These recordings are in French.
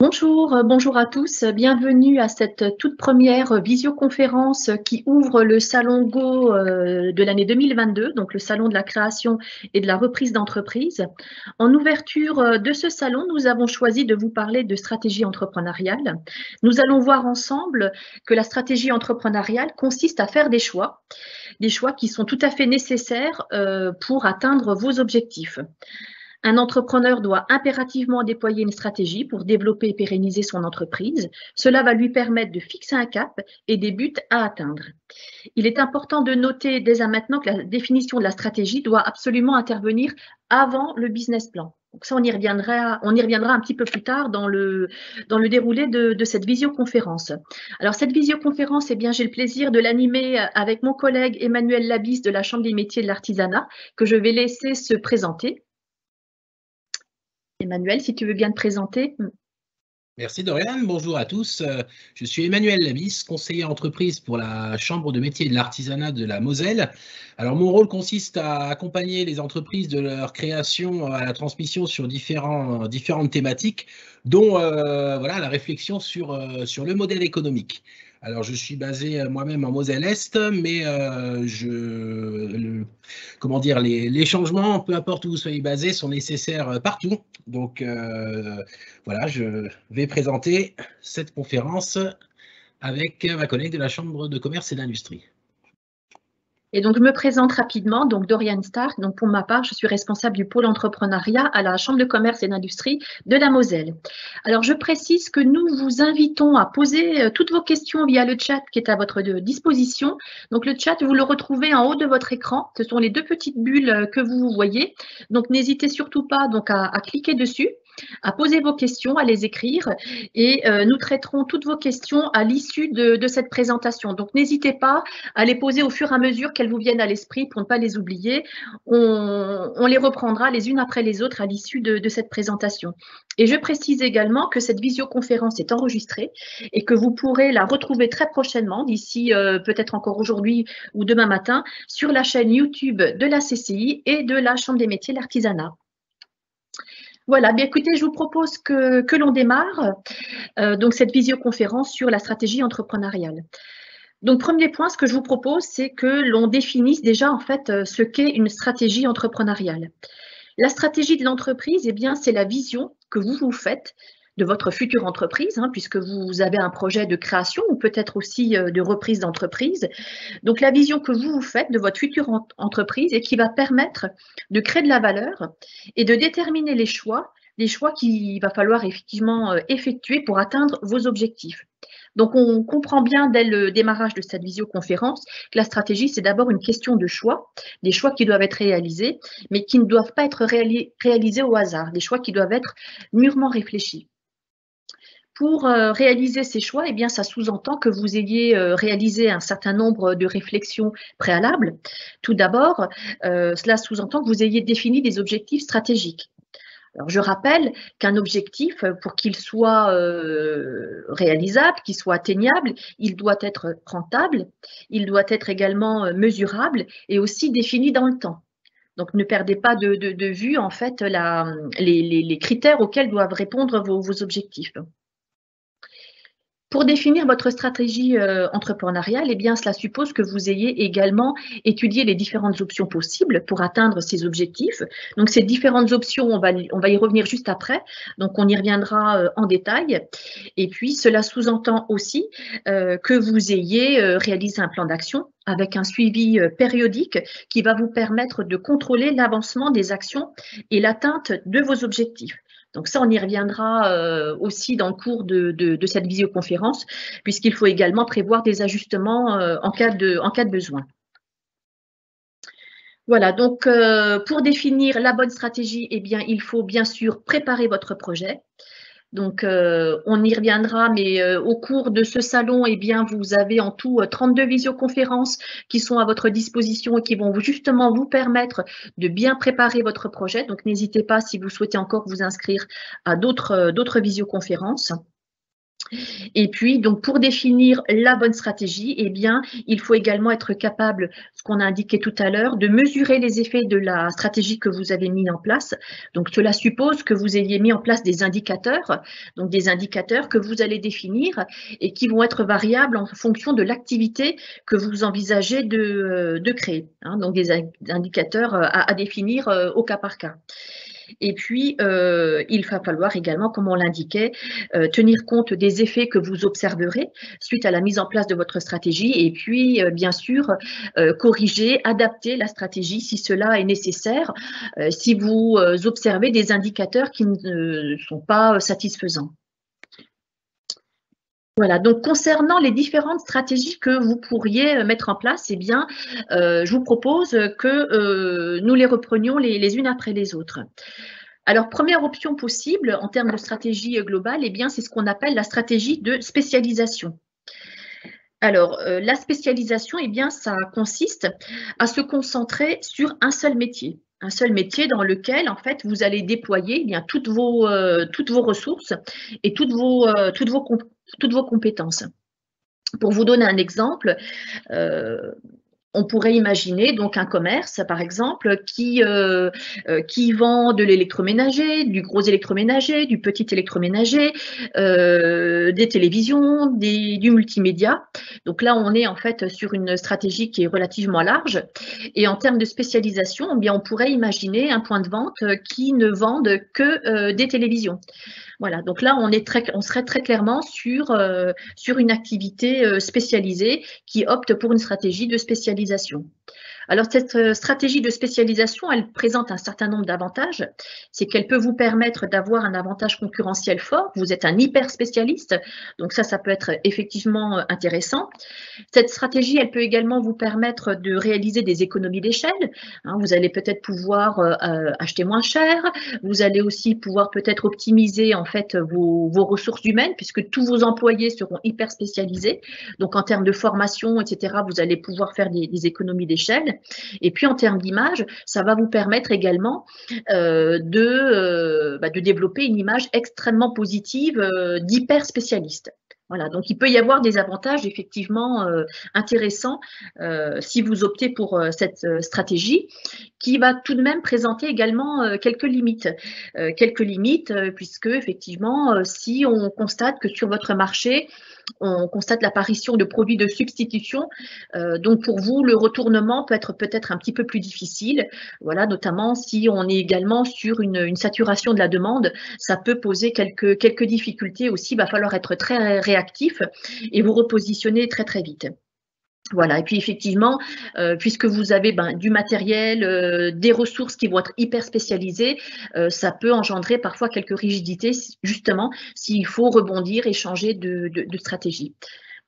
Bonjour à tous. Bienvenue à cette toute première visioconférence qui ouvre le Salon Go de l'année 2022, donc le Salon de la création et de la reprise d'entreprise. En ouverture de ce salon, nous avons choisi de vous parler de stratégie entrepreneuriale. Nous allons voir ensemble que la stratégie entrepreneuriale consiste à faire des choix qui sont tout à fait nécessaires pour atteindre vos objectifs. Un entrepreneur doit impérativement déployer une stratégie pour développer et pérenniser son entreprise. Cela va lui permettre de fixer un cap et des buts à atteindre. Il est important de noter dès à maintenant que la définition de la stratégie doit absolument intervenir avant le business plan. Donc ça, on y reviendra un petit peu plus tard dans le déroulé de cette visioconférence. Alors cette visioconférence, eh bien, j'ai le plaisir de l'animer avec mon collègue Emmanuel Labisse de la Chambre des métiers de l'artisanat, que je vais laisser se présenter. Emmanuel, si tu veux bien te présenter. Merci Dorian, bonjour à tous. Je suis Emmanuel Labisse, conseiller entreprise pour la Chambre de métiers et de l'artisanat de la Moselle. Alors mon rôle consiste à accompagner les entreprises de leur création à la transmission sur différentes thématiques, dont voilà, la réflexion sur le modèle économique. Alors, je suis basé moi-même en Moselle-Est, mais les changements, peu importe où vous soyez basé, sont nécessaires partout. Donc, voilà, je vais présenter cette conférence avec ma collègue de la Chambre de commerce et d'industrie. Et donc, je me présente rapidement, donc Dorian Stark. Donc, pour ma part, je suis responsable du pôle entrepreneuriat à la Chambre de commerce et d'industrie de la Moselle. Alors, je précise que nous vous invitons à poser toutes vos questions via le chat qui est à votre disposition. Donc, le chat, vous le retrouvez en haut de votre écran. Ce sont les deux petites bulles que vous voyez. Donc, n'hésitez surtout pas donc, à cliquer dessus, à poser vos questions, à les écrire et nous traiterons toutes vos questions à l'issue de cette présentation. Donc, n'hésitez pas à les poser au fur et à mesure qu'elles vous viennent à l'esprit pour ne pas les oublier. On les reprendra les unes après les autres à l'issue de cette présentation. Et je précise également que cette visioconférence est enregistrée et que vous pourrez la retrouver très prochainement, d'ici peut-être encore aujourd'hui ou demain matin, sur la chaîne YouTube de la CCI et de la Chambre des métiers de l'artisanat. Voilà, bien écoutez, je vous propose que l'on démarre donc cette visioconférence sur la stratégie entrepreneuriale. Donc, premier point, ce que je vous propose, c'est que l'on définisse déjà en fait ce qu'est une stratégie entrepreneuriale. La stratégie de l'entreprise, eh bien, c'est la vision que vous vous faites de votre future entreprise, puisque vous avez un projet de création ou peut-être aussi de reprise d'entreprise. Donc, la vision que vous vous faites de votre future entreprise et qui va permettre de créer de la valeur et de déterminer les choix qu'il va falloir effectivement effectuer pour atteindre vos objectifs. Donc, on comprend bien dès le démarrage de cette visioconférence que la stratégie, c'est d'abord une question de choix, des choix qui doivent être réalisés, mais qui ne doivent pas être réalisés au hasard, des choix qui doivent être mûrement réfléchis. Pour réaliser ces choix, eh bien, ça sous-entend que vous ayez réalisé un certain nombre de réflexions préalables. Tout d'abord, cela sous-entend que vous ayez défini des objectifs stratégiques. Alors, je rappelle qu'un objectif, pour qu'il soit réalisable, qu'il soit atteignable, il doit être rentable, il doit être également mesurable et aussi défini dans le temps. Donc, ne perdez pas de vue en fait les critères auxquels doivent répondre vos objectifs. Pour définir votre stratégie entrepreneuriale, eh bien, cela suppose que vous ayez également étudié les différentes options possibles pour atteindre ces objectifs. Donc, ces différentes options, on va y revenir juste après. Donc, on y reviendra en détail. Et puis, cela sous-entend aussi que vous ayez réalisé un plan d'action avec un suivi périodique qui va vous permettre de contrôler l'avancement des actions et l'atteinte de vos objectifs. Donc ça, on y reviendra aussi dans le cours de cette visioconférence, puisqu'il faut également prévoir des ajustements en cas de besoin. Voilà, donc pour définir la bonne stratégie, eh bien, il faut bien sûr préparer votre projet. Donc, on y reviendra, mais au cours de ce salon, eh bien, vous avez en tout 32 visioconférences qui sont à votre disposition et qui vont justement vous permettre de bien préparer votre projet. Donc, n'hésitez pas si vous souhaitez encore vous inscrire à d'autres visioconférences. Et puis, donc, pour définir la bonne stratégie, eh bien, il faut également être capable, ce qu'on a indiqué tout à l'heure, de mesurer les effets de la stratégie que vous avez mis en place. Donc, cela suppose que vous ayez mis en place des indicateurs, donc des indicateurs que vous allez définir et qui vont être variables en fonction de l'activité que vous envisagez de créer. Hein, donc, des indicateurs à définir au cas par cas. Et puis, il va falloir également, comme on l'indiquait, tenir compte des effets que vous observerez suite à la mise en place de votre stratégie et puis, bien sûr, corriger, adapter la stratégie si cela est nécessaire, si vous observez des indicateurs qui ne sont pas satisfaisants. Voilà, donc concernant les différentes stratégies que vous pourriez mettre en place, eh bien, je vous propose que nous les reprenions les unes après les autres. Alors, première option possible en termes de stratégie globale, eh bien, c'est ce qu'on appelle la stratégie de spécialisation. Alors, la spécialisation, eh bien, ça consiste à se concentrer sur un seul métier dans lequel, en fait, vous allez déployer eh bien, toutes vos ressources et toutes vos compétences. Pour vous donner un exemple, on pourrait imaginer donc un commerce, par exemple, qui vend de l'électroménager, du gros électroménager, du petit électroménager, des télévisions, du multimédia. Donc là, on est en fait sur une stratégie qui est relativement large. Et en termes de spécialisation, eh bien, on pourrait imaginer un point de vente qui ne vende que des télévisions. Voilà, donc là, on serait très clairement sur une activité spécialisée qui opte pour une stratégie de spécialisation. Alors, cette stratégie de spécialisation, elle présente un certain nombre d'avantages. C'est qu'elle peut vous permettre d'avoir un avantage concurrentiel fort. Vous êtes un hyper spécialiste, donc ça peut être effectivement intéressant. Cette stratégie, elle peut également vous permettre de réaliser des économies d'échelle. Hein, vous allez peut-être pouvoir acheter moins cher. Vous allez aussi pouvoir peut-être optimiser en fait vos ressources humaines puisque tous vos employés seront hyper spécialisés. Donc, en termes de formation, etc., vous allez pouvoir faire des économies d'échelle. Et puis, en termes d'image, ça va vous permettre également de développer une image extrêmement positive d'hyper spécialiste. Voilà, donc il peut y avoir des avantages effectivement intéressants si vous optez pour cette stratégie qui va tout de même présenter également quelques limites. Puisque effectivement, si on constate que sur votre marché, on constate l'apparition de produits de substitution. Donc, pour vous, le retournement peut être peut-être un petit peu plus difficile. Voilà, notamment si on est également sur une saturation de la demande, ça peut poser quelques difficultés aussi. Il va falloir être très réactif et vous repositionner très, très vite. Voilà, et puis effectivement, puisque vous avez du matériel, des ressources qui vont être hyper spécialisées, ça peut engendrer parfois quelques rigidités, justement, s'il faut rebondir et changer de stratégie.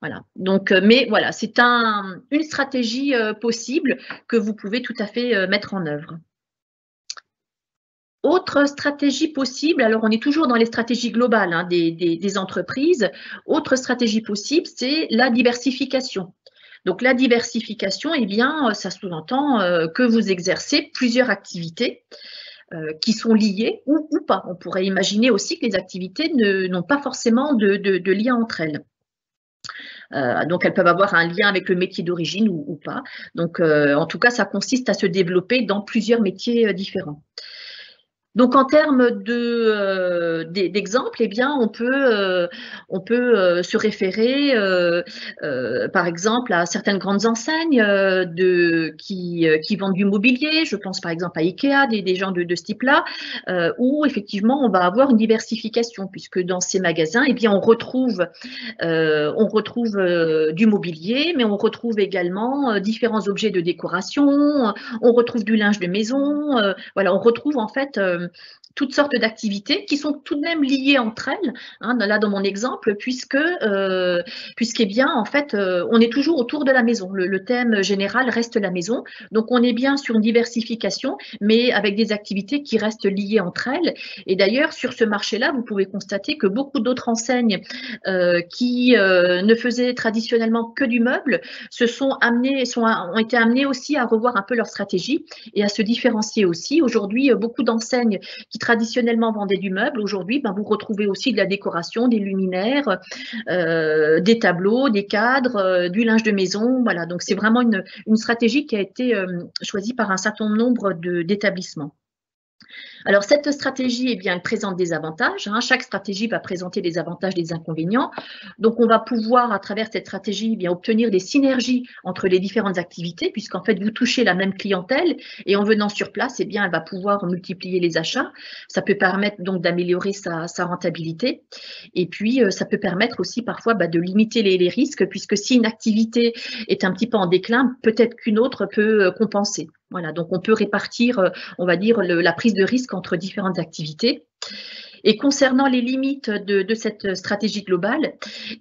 Voilà, donc, mais voilà, c'est une stratégie possible que vous pouvez tout à fait mettre en œuvre. Autre stratégie possible, alors on est toujours dans les stratégies globales hein, des entreprises, autre stratégie possible, c'est la diversification. Donc, la diversification, eh bien, ça sous-entend que vous exercez plusieurs activités qui sont liées ou pas. On pourrait imaginer aussi que les activités n'ont pas forcément de lien entre elles. Donc, elles peuvent avoir un lien avec le métier d'origine ou pas. Donc, en tout cas, ça consiste à se développer dans plusieurs métiers différents. Donc, en termes d'exemples, eh bien, on peut se référer, par exemple, à certaines grandes enseignes qui vendent du mobilier. Je pense par exemple à Ikea, des gens de ce type-là, où effectivement, on va avoir une diversification, puisque dans ces magasins, eh bien, on retrouve du mobilier, mais on retrouve également différents objets de décoration, on retrouve du linge de maison, voilà, on retrouve en fait toutes sortes d'activités qui sont tout de même liées entre elles, hein, là dans mon exemple, puisqu'est bien en fait, on est toujours autour de la maison. Le thème général reste la maison, donc on est bien sur une diversification, mais avec des activités qui restent liées entre elles. Et d'ailleurs, sur ce marché-là, vous pouvez constater que beaucoup d'autres enseignes qui ne faisaient traditionnellement que du meuble ont été amenées aussi à revoir un peu leur stratégie et à se différencier aussi. Aujourd'hui, beaucoup d'enseignes qui traditionnellement vendait du meuble, aujourd'hui, vous retrouvez aussi de la décoration, des luminaires, des tableaux, des cadres, du linge de maison. Voilà, donc c'est vraiment une stratégie qui a été choisie par un certain nombre d'établissements. Alors, cette stratégie, eh bien, elle présente des avantages. Chaque stratégie va présenter des avantages, des inconvénients. Donc, on va pouvoir, à travers cette stratégie, eh bien, obtenir des synergies entre les différentes activités, puisqu'en fait, vous touchez la même clientèle et en venant sur place, eh bien, elle va pouvoir multiplier les achats. Ça peut permettre donc d'améliorer sa rentabilité. Et puis, ça peut permettre aussi parfois de limiter les risques, puisque si une activité est un petit peu en déclin, peut-être qu'une autre peut compenser. Voilà, donc on peut répartir, on va dire, la prise de risque entre différentes activités. Et concernant les limites de cette stratégie globale,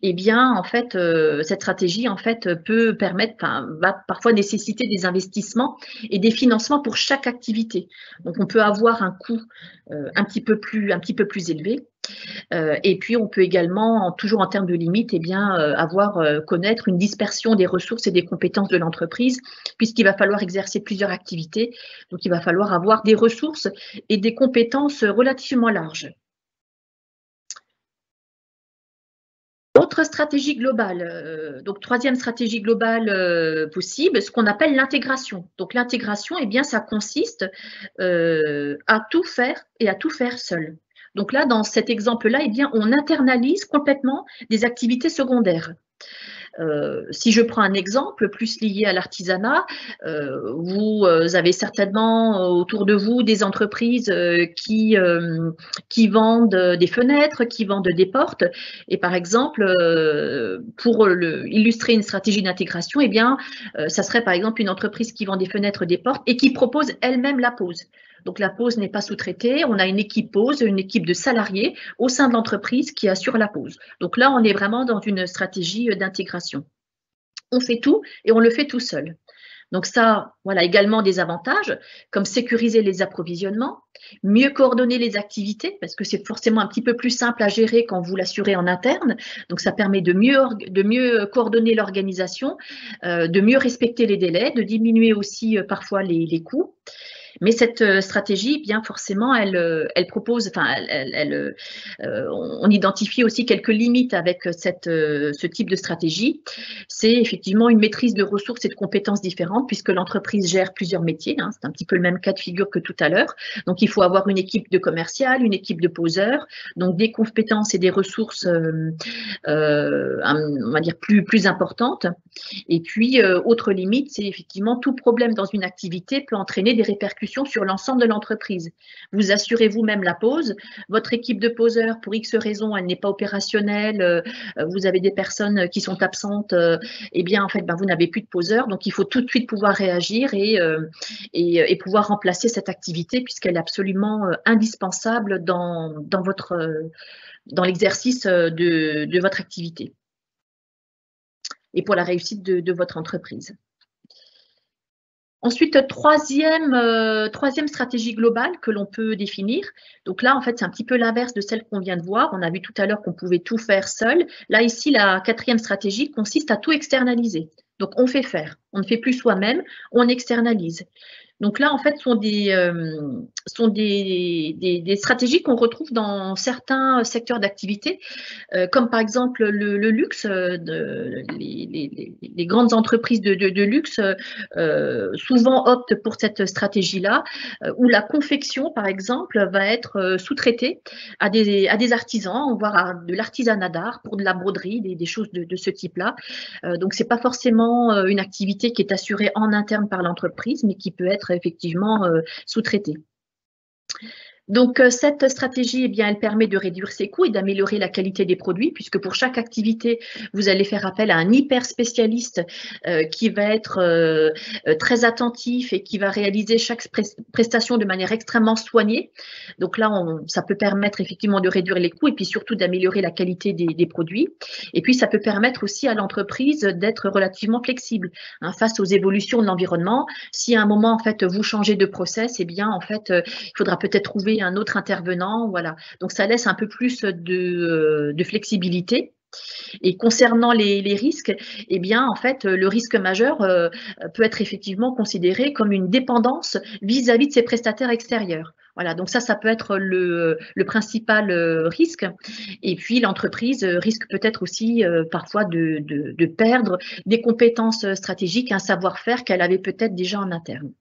eh bien, en fait, cette stratégie, en fait, peut permettre, va parfois nécessiter des investissements et des financements pour chaque activité. Donc, on peut avoir un coût un petit peu plus élevé. Et puis, on peut également, toujours en termes de limites, eh bien, connaître une dispersion des ressources et des compétences de l'entreprise, puisqu'il va falloir exercer plusieurs activités. Donc, il va falloir avoir des ressources et des compétences relativement larges. Autre stratégie globale, donc troisième stratégie globale possible, ce qu'on appelle l'intégration. Donc l'intégration, eh bien, ça consiste à tout faire et à tout faire seul. Donc là, dans cet exemple-là, eh bien, on internalise complètement des activités secondaires. Si je prends un exemple plus lié à l'artisanat, vous avez certainement autour de vous des entreprises qui vendent des fenêtres, qui vendent des portes. Et par exemple, pour illustrer une stratégie d'intégration, eh bien, ça serait par exemple une entreprise qui vend des fenêtres, des portes et qui propose elle-même la pose. Donc la pose n'est pas sous-traitée, on a une équipe pose, une équipe de salariés au sein de l'entreprise qui assure la pose. Donc là, on est vraiment dans une stratégie d'intégration. On fait tout et on le fait tout seul. Donc ça, voilà également des avantages, comme sécuriser les approvisionnements, mieux coordonner les activités, parce que c'est forcément un petit peu plus simple à gérer quand vous l'assurez en interne. Donc ça permet de mieux coordonner l'organisation, de mieux respecter les délais, de diminuer aussi parfois les coûts. Mais cette stratégie, bien forcément, elle propose, on identifie aussi quelques limites avec ce type de stratégie. C'est effectivement une maîtrise de ressources et de compétences différentes puisque l'entreprise gère plusieurs métiers. C'est un petit peu le même cas de figure que tout à l'heure. Donc, il faut avoir une équipe de commercial, une équipe de poseurs, donc des compétences et des ressources, on va dire, plus importantes. Et puis, autre limite, c'est effectivement tout problème dans une activité peut entraîner des répercussions sur l'ensemble de l'entreprise. Vous assurez vous-même la pose, votre équipe de poseurs, pour X raisons, elle n'est pas opérationnelle, vous avez des personnes qui sont absentes, eh bien, en fait, vous n'avez plus de poseurs, donc il faut tout de suite pouvoir réagir et pouvoir remplacer cette activité puisqu'elle est absolument indispensable dans l'exercice de votre activité et pour la réussite de votre entreprise. Ensuite, troisième stratégie globale que l'on peut définir. Donc là, en fait, c'est un petit peu l'inverse de celle qu'on vient de voir. On a vu tout à l'heure qu'on pouvait tout faire seul. Là, ici, la quatrième stratégie consiste à tout externaliser. Donc, on fait faire. On ne fait plus soi-même, on externalise. Donc là, en fait, sont des stratégies qu'on retrouve dans certains secteurs d'activité, comme par exemple le luxe. Les grandes entreprises de luxe souvent optent pour cette stratégie-là, où la confection, par exemple, va être sous-traitée à des artisans, voire de l'artisanat d'art, pour de la broderie, des choses de ce type-là. Donc, ce n'est pas forcément une activité qui est assurée en interne par l'entreprise, mais qui peut être effectivement sous-traitée. Donc, cette stratégie, eh bien, elle permet de réduire ses coûts et d'améliorer la qualité des produits, puisque pour chaque activité, vous allez faire appel à un hyper spécialiste qui va être très attentif et qui va réaliser chaque prestation de manière extrêmement soignée. Donc là, ça peut permettre effectivement de réduire les coûts et puis surtout d'améliorer la qualité des produits. Et puis, ça peut permettre aussi à l'entreprise d'être relativement flexible face aux évolutions de l'environnement. Si à un moment, en fait, vous changez de process, eh bien, en fait, il faudra peut-être trouver un autre intervenant, voilà. Donc, ça laisse un peu plus de flexibilité. Et concernant les risques, eh bien, en fait, le risque majeur peut être effectivement considéré comme une dépendance vis-à-vis de ses prestataires extérieurs. Voilà, donc ça peut être le principal risque. Et puis l'entreprise risque peut-être aussi parfois de perdre des compétences stratégiques, un savoir-faire qu'elle avait peut-être déjà en interne.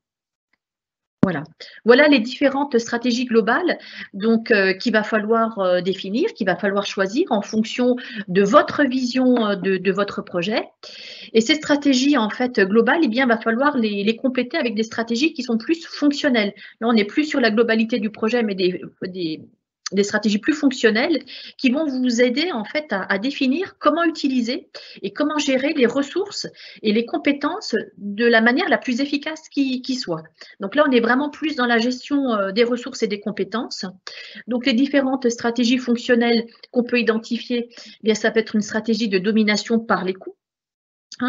Voilà les différentes stratégies globales donc qu'il va falloir définir, qu'il va falloir choisir en fonction de votre vision de votre projet. Et ces stratégies en fait globales, eh bien, va falloir les compléter avec des stratégies qui sont plus fonctionnelles. Là, on n'est plus sur la globalité du projet, mais des stratégies plus fonctionnelles qui vont vous aider en fait à définir comment utiliser et comment gérer les ressources et les compétences de la manière la plus efficace qui soit. Donc là, on est vraiment plus dans la gestion des ressources et des compétences. Donc les différentes stratégies fonctionnelles qu'on peut identifier, eh bien, ça peut être une stratégie de domination par les coûts.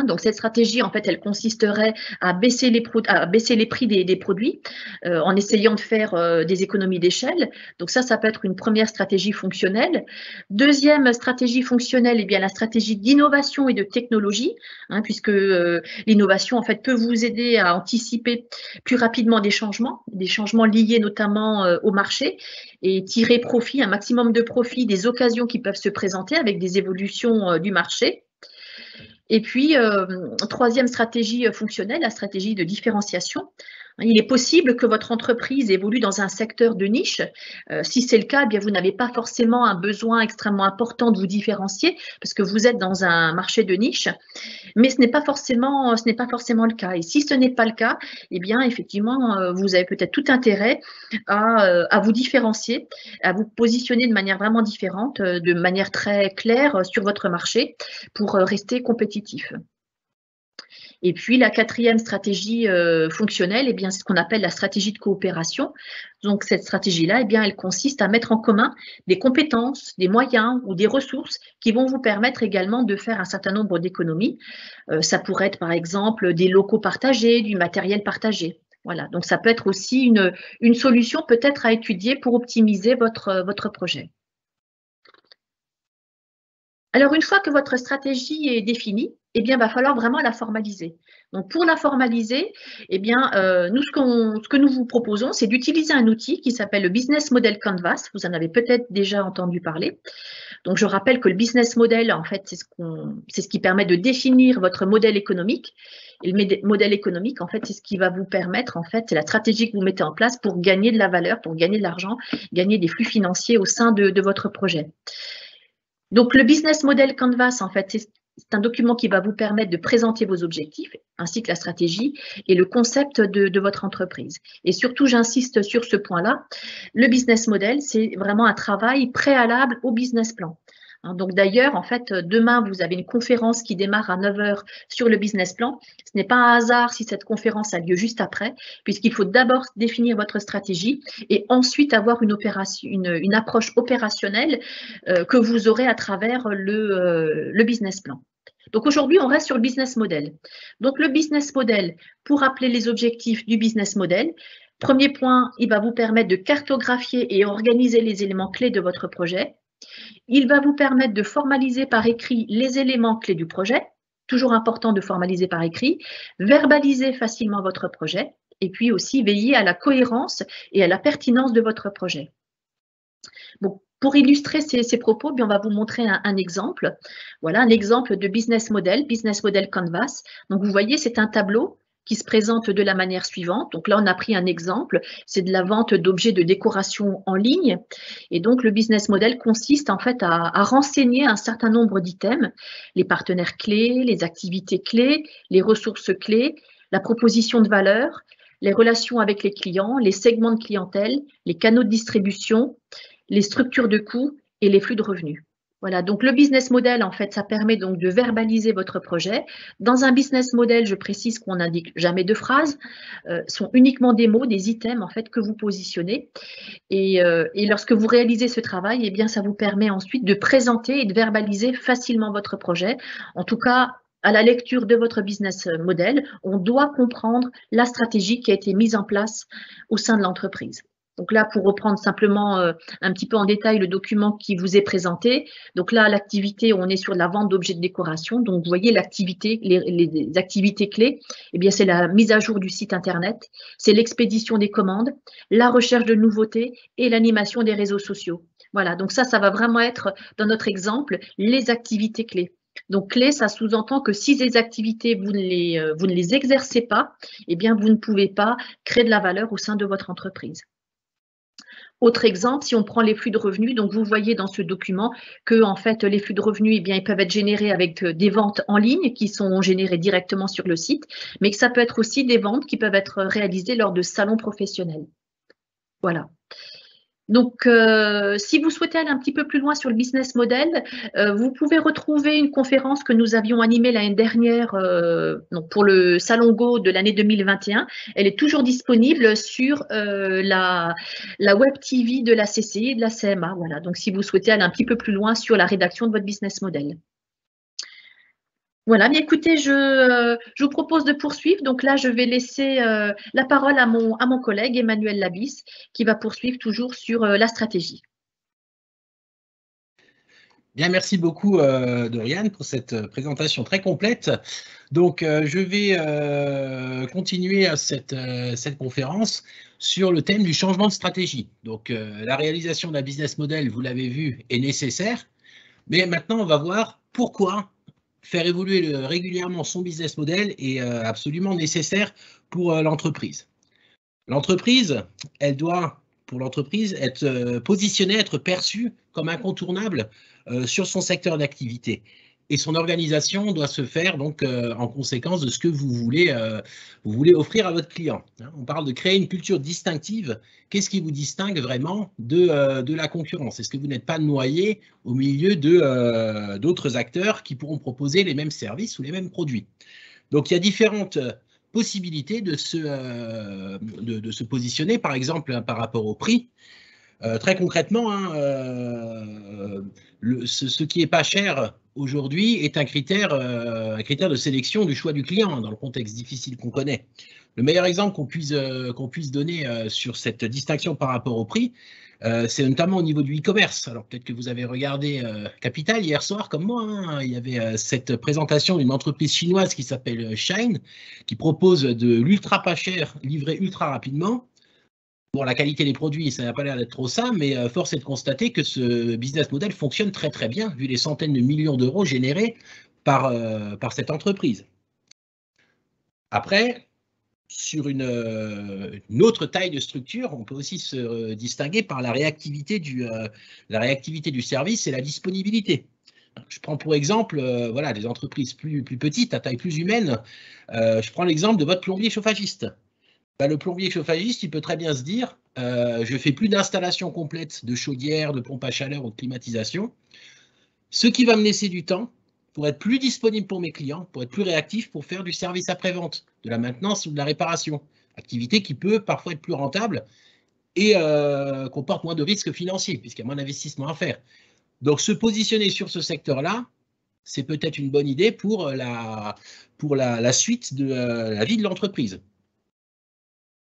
Donc cette stratégie, en fait, elle consisterait à baisser les prix des produits en essayant de faire des économies d'échelle. Donc ça peut être une première stratégie fonctionnelle. Deuxième stratégie fonctionnelle, eh bien la stratégie d'innovation et de technologie, puisque l'innovation, en fait, peut vous aider à anticiper plus rapidement des changements liés notamment au marché et tirer profit, un maximum de profit des occasions qui peuvent se présenter avec des évolutions du marché. Et puis, troisième stratégie fonctionnelle, la stratégie de différenciation. Il est possible que votre entreprise évolue dans un secteur de niche. Si c'est le cas, eh bien, vous n'avez pas forcément un besoin extrêmement important de vous différencier parce que vous êtes dans un marché de niche, mais ce n'est pas forcément le cas. Et si ce n'est pas le cas, eh bien, effectivement, vous avez peut-être tout intérêt à vous différencier, à vous positionner de manière vraiment différente, de manière très claire sur votre marché pour rester compétitif. Et puis la quatrième stratégie fonctionnelle, eh bien, c'est ce qu'on appelle la stratégie de coopération. Donc cette stratégie-là, eh bien, elle consiste à mettre en commun des compétences, des moyens ou des ressources qui vont vous permettre également de faire un certain nombre d'économies. Ça pourrait être par exemple des locaux partagés, du matériel partagé. Voilà, donc ça peut être aussi une solution peut-être à étudier pour optimiser votre projet. Alors, une fois que votre stratégie est définie, eh bien, il va falloir vraiment la formaliser. Donc, pour la formaliser, eh bien, nous, ce que nous vous proposons, c'est d'utiliser un outil qui s'appelle le Business Model Canvas. Vous en avez peut-être déjà entendu parler. Donc, je rappelle que le business model, en fait, c'est ce qui permet de définir votre modèle économique. Et le modèle économique, en fait, c'est ce qui va vous permettre, en fait, c'est la stratégie que vous mettez en place pour gagner de la valeur, pour gagner de l'argent, gagner des flux financiers au sein de votre projet. Donc, le Business Model Canvas, en fait, c'est un document qui va vous permettre de présenter vos objectifs, ainsi que la stratégie et le concept de votre entreprise. Et surtout, j'insiste sur ce point-là, le business model, c'est vraiment un travail préalable au business plan. Donc d'ailleurs, en fait, demain, vous avez une conférence qui démarre à 9 h sur le business plan. Ce n'est pas un hasard si cette conférence a lieu juste après, puisqu'il faut d'abord définir votre stratégie et ensuite avoir une approche opérationnelle que vous aurez à travers le business plan. Donc aujourd'hui, on reste sur le business model. Donc le business model, pour rappeler les objectifs du business model, premier point, il va vous permettre de cartographier et organiser les éléments clés de votre projet. Il va vous permettre de formaliser par écrit les éléments clés du projet, toujours important de formaliser par écrit, verbaliser facilement votre projet et puis aussi veiller à la cohérence et à la pertinence de votre projet. Bon, pour illustrer ces propos, bien, on va vous montrer un exemple. Voilà un exemple de business model canvas. Donc vous voyez, c'est un tableau qui se présente de la manière suivante. Donc là, on a pris un exemple, c'est de la vente d'objets de décoration en ligne. Et donc, le business model consiste en fait à renseigner un certain nombre d'items, les partenaires clés, les activités clés, les ressources clés, la proposition de valeur, les relations avec les clients, les segments de clientèle, les canaux de distribution, les structures de coûts et les flux de revenus. Voilà, donc le business model, en fait, ça permet donc de verbaliser votre projet. Dans un business model, je précise qu'on n'indique jamais de phrases, sont uniquement des mots, des items, en fait, que vous positionnez. Et lorsque vous réalisez ce travail, eh bien, ça vous permet ensuite de présenter et de verbaliser facilement votre projet. En tout cas, à la lecture de votre business model, on doit comprendre la stratégie qui a été mise en place au sein de l'entreprise. Donc là, pour reprendre simplement un petit peu en détail le document qui vous est présenté, donc là, l'activité, on est sur la vente d'objets de décoration. Donc, vous voyez l'activité, les activités clés, eh bien, c'est la mise à jour du site Internet, c'est l'expédition des commandes, la recherche de nouveautés et l'animation des réseaux sociaux. Voilà, donc ça va vraiment être, dans notre exemple, les activités clés. Donc, clés, ça sous-entend que si ces activités, vous ne les exercez pas, eh bien, vous ne pouvez pas créer de la valeur au sein de votre entreprise. Autre exemple, si on prend les flux de revenus, donc vous voyez dans ce document que en fait les flux de revenus, eh bien, ils peuvent être générés avec des ventes en ligne qui sont générées directement sur le site, mais que ça peut être aussi des ventes qui peuvent être réalisées lors de salons professionnels. Voilà. Donc, si vous souhaitez aller un petit peu plus loin sur le business model, vous pouvez retrouver une conférence que nous avions animée l'année dernière donc pour le Salon Go de l'année 2021. Elle est toujours disponible sur la Web TV de la CCI et de la CMA. Voilà. Donc, si vous souhaitez aller un petit peu plus loin sur la rédaction de votre business model. Voilà, bien écoutez, je vous propose de poursuivre. Donc là, je vais laisser la parole à mon collègue Emmanuel Labis, qui va poursuivre toujours sur la stratégie. Bien, merci beaucoup Doriane pour cette présentation très complète. Donc, je vais continuer à cette conférence sur le thème du changement de stratégie. Donc, la réalisation d'un business model, vous l'avez vu, est nécessaire. Mais maintenant, on va voir pourquoi faire évoluer régulièrement son business model est absolument nécessaire pour l'entreprise. L'entreprise, elle doit, pour l'entreprise, être positionnée, être perçue comme incontournable sur son secteur d'activité. Et son organisation doit se faire donc en conséquence de ce que vous voulez offrir à votre client. On parle de créer une culture distinctive. Qu'est-ce qui vous distingue vraiment de la concurrence? Est-ce que vous n'êtes pas noyé au milieu d'autres acteurs qui pourront proposer les mêmes services ou les mêmes produits? Donc, il y a différentes possibilités de se positionner, par exemple, par rapport au prix. Très concrètement, ce qui n'est pas cher aujourd'hui est un critère de sélection du choix du client dans le contexte difficile qu'on connaît. Le meilleur exemple qu'on puisse donner sur cette distinction par rapport au prix, c'est notamment au niveau du e-commerce. Alors peut-être que vous avez regardé Capital hier soir comme moi, il y avait cette présentation d'une entreprise chinoise qui s'appelle Shine, qui propose de l'ultra pas cher livré ultra rapidement. Bon, la qualité des produits, ça n'a pas l'air d'être trop ça, mais force est de constater que ce business model fonctionne très très bien, vu les centaines de millions d'euros générés par cette entreprise. Après, sur une autre taille de structure, on peut aussi se distinguer par la réactivité du service et la disponibilité. Je prends pour exemple voilà, des entreprises plus petites, à taille plus humaine. Je prends l'exemple de votre plombier chauffagiste. Le plombier chauffagiste, il peut très bien se dire je fais plus d'installation complète de chaudière, de pompe à chaleur ou de climatisation. Ce qui va me laisser du temps pour être plus disponible pour mes clients, pour être plus réactif, pour faire du service après-vente, de la maintenance ou de la réparation. Activité qui peut parfois être plus rentable et comporte moins de risques financiers, puisqu'il y a moins d'investissement à faire. Donc, se positionner sur ce secteur-là, c'est peut-être une bonne idée pour la suite de la vie de l'entreprise.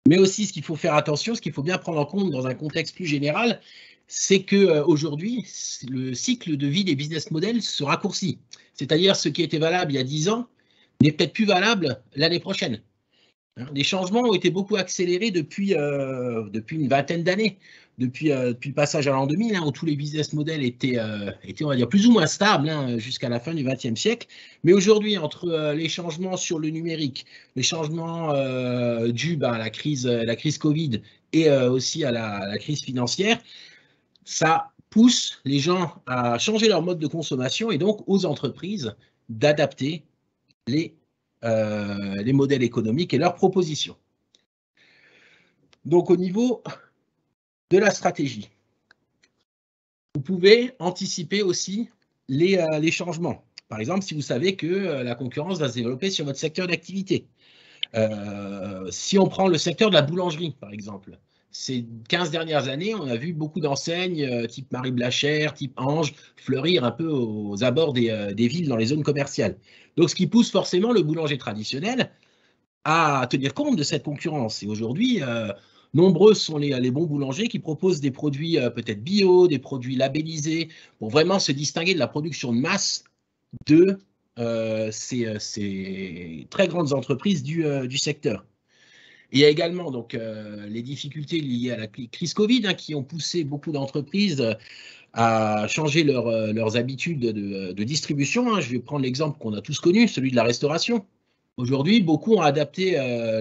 Mais aussi, ce qu'il faut faire attention, ce qu'il faut bien prendre en compte dans un contexte plus général, c'est qu'aujourd'hui, le cycle de vie des business models se raccourcit. C'est-à-dire ce qui était valable il y a 10 ans n'est peut-être plus valable l'année prochaine. Les changements ont été beaucoup accélérés depuis une vingtaine d'années, depuis le passage à l'an 2000, où tous les business models étaient, on va dire, plus ou moins stables jusqu'à la fin du XXe siècle. Mais aujourd'hui, entre les changements sur le numérique, les changements dus à la crise Covid et aussi à la crise financière, ça pousse les gens à changer leur mode de consommation et donc aux entreprises d'adapter les modèles économiques et leurs propositions. Donc, au niveau de la stratégie, vous pouvez anticiper aussi les changements. Par exemple, si vous savez que la concurrence va se développer sur votre secteur d'activité. Si on prend le secteur de la boulangerie, par exemple, ces 15 dernières années, on a vu beaucoup d'enseignes type Marie Blachère, type Ange, fleurir un peu aux abords des villes dans les zones commerciales. Donc, ce qui pousse forcément le boulanger traditionnel à tenir compte de cette concurrence. Et aujourd'hui, nombreux sont les bons boulangers qui proposent des produits peut-être bio, des produits labellisés, pour vraiment se distinguer de la production de masse de ces très grandes entreprises du secteur. Il y a également donc, les difficultés liées à la crise Covid qui ont poussé beaucoup d'entreprises à changer leurs habitudes de distribution. Je vais prendre l'exemple qu'on a tous connu, celui de la restauration. Aujourd'hui, beaucoup ont adapté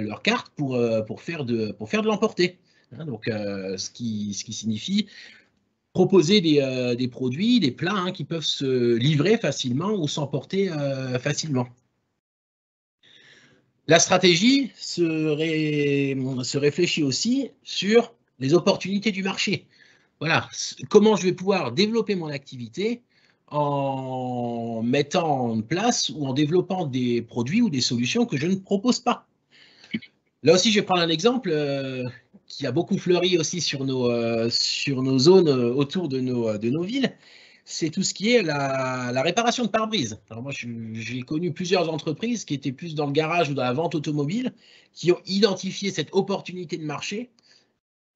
leur carte pour faire de l'emporter. Donc, ce qui signifie proposer des produits, des plats qui peuvent se livrer facilement ou s'emporter facilement. La stratégie se réfléchit aussi sur les opportunités du marché. Voilà, comment je vais pouvoir développer mon activité en mettant en place ou en développant des produits ou des solutions que je ne propose pas. Là aussi, je vais prendre un exemple qui a beaucoup fleuri aussi sur nos zones autour de nos villes. C'est tout ce qui est la réparation de pare-brise. Alors moi, j'ai connu plusieurs entreprises qui étaient plus dans le garage ou dans la vente automobile, qui ont identifié cette opportunité de marché,